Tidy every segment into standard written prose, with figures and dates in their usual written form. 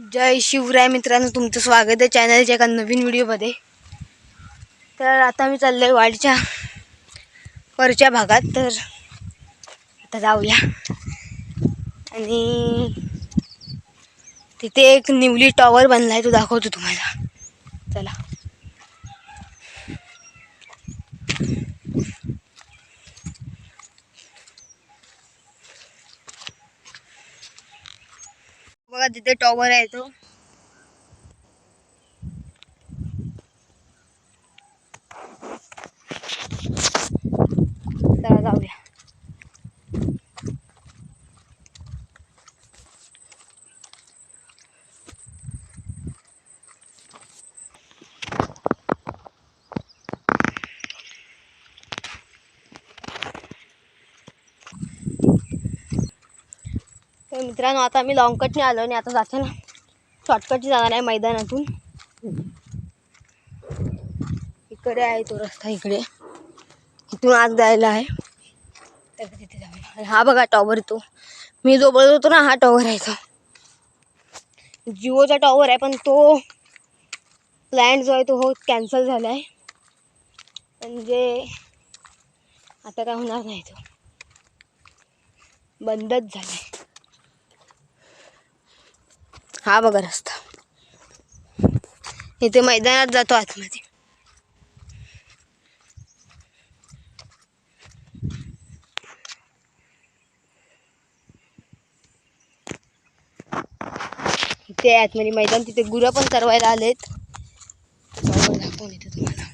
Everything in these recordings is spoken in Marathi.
जय शिवराय मित्रांनो, तुमचं स्वागत आहे चॅनलच्या एका नवीन व्हिडिओमध्ये। तर आता मी चाललोय वाडीच्या वरच्या भागात। तर आता जाऊया आणि तिथे एक निवली टॉवर बनलाय, तो दाखवतो तुम्हाला। चला बघा, तिथे टॉवर आहे तो। चला जाऊया। तर मित्रांनो, आता मी लॉंग कटने आलो आणि आता जाताना शॉर्टकटने जाणार आहे मैदानातून। इकडे आहे तो रस्ता, इथून आत जायला आहे। तर तिथे जाऊया। हा बघा टॉवर, तो मी जो बोलत होतो ना, हा टॉवर आहे। तो जिओचा टॉवर आहे, पण तो प्लॅन जो आहे तो कॅन्सल झाला आहे। म्हणजे आता काय होणार नाही, तो बंदच झालाय। हा बघा रस्ता, इथे मैदानात जातो आतमध्ये। इथे आतमध्ये मैदान, तिथे गुरं पण चरवायला आलेत। टॉवर दाखवून येते तुम्हाला।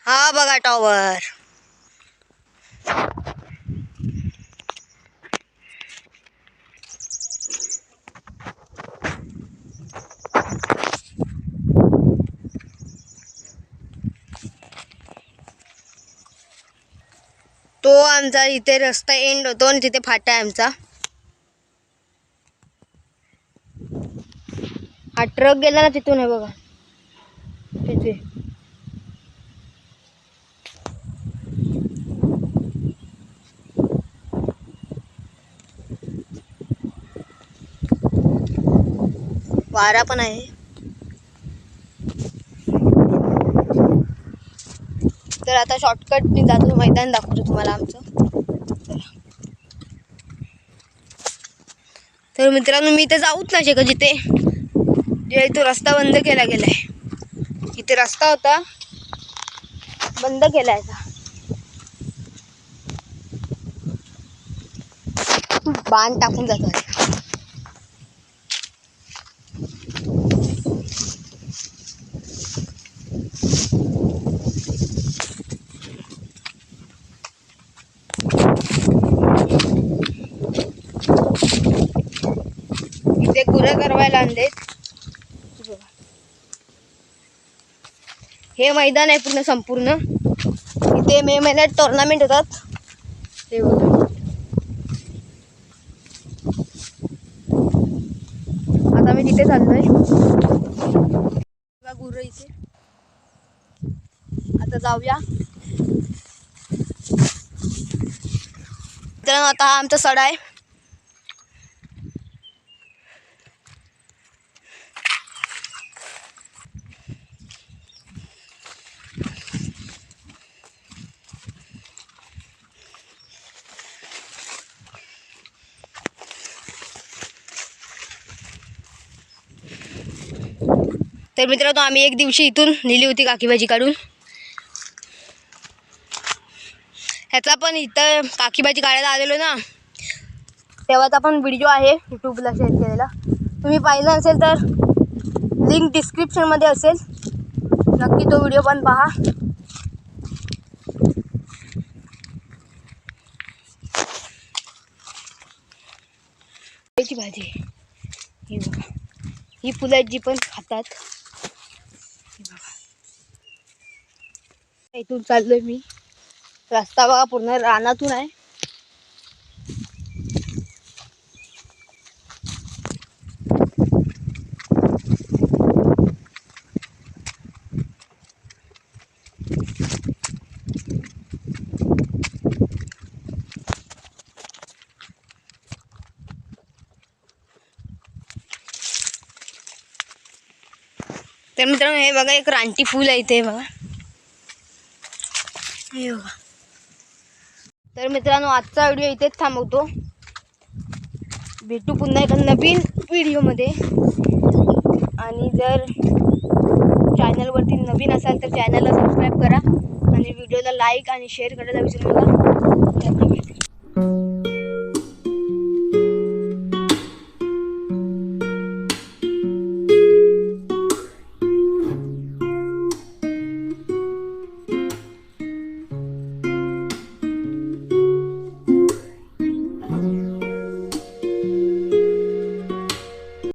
हा बघा टॉवर, तो आमचा इथे रस्ता एंड होतो आणि तिथे फाटा आहे आमचा। हा ट्रक गेला ना तिथून, आहे बघा तिथे। वारा पण आहे। तर आता शॉर्टकटने जातो, मैदान दाखवतो तुम्हाला आमचं। चला। तर मित्रांनो, मी इथे जाऊच नाही शकत, जिथे जे तो रस्ता बंद केला गेलाय। इथे रस्ता होता, बंद केलाय का बाण टाकून जातात। इथे गुरं करवायला आणलेत। हे मैदान आहे पूर्ण संपूर्ण। इथे मे महिन्यात टुर्नामेंट होतात। हे बघा, आता मी तिथे चाललोय। बघा गुरं इथे। आता जाऊया। तर आता हा आमचा सडा आहे। तर मित्रांनो, आम्ही एक दिवशी इथून नेली होती काकी भाजी काढून। ह्याचा पण इथं काकी भाजी काढायला आलेलो ना, तेव्हाचा पण व्हिडिओ आहे यूट्यूबला शेअर केलेला। तुम्ही पाहिला नसेल तर लिंक डिस्क्रिप्शनमध्ये असेल, नक्की तो व्हिडिओ पण पहा। याची भाजी ही बघा, ही फुलं जी पण खातात। इथून चाललोय मी, रस्ता बघा पूर्ण रानातून आहे। तर मित्रांनो हे बघा एक रानटी फूल आहे इथे बघा, हे बघा. तर मित्रांनो आजचा व्हिडिओ इथेच थांबवतो. भेटू पुन्हा एका नवीन व्हिडिओमध्ये. आणि जर चॅनलवरती नवीन असाल तर चॅनलला सबस्क्राईब करा आणि व्हिडिओला लाईक आणि शेअर करायला विसरू नका. धन्यवाद.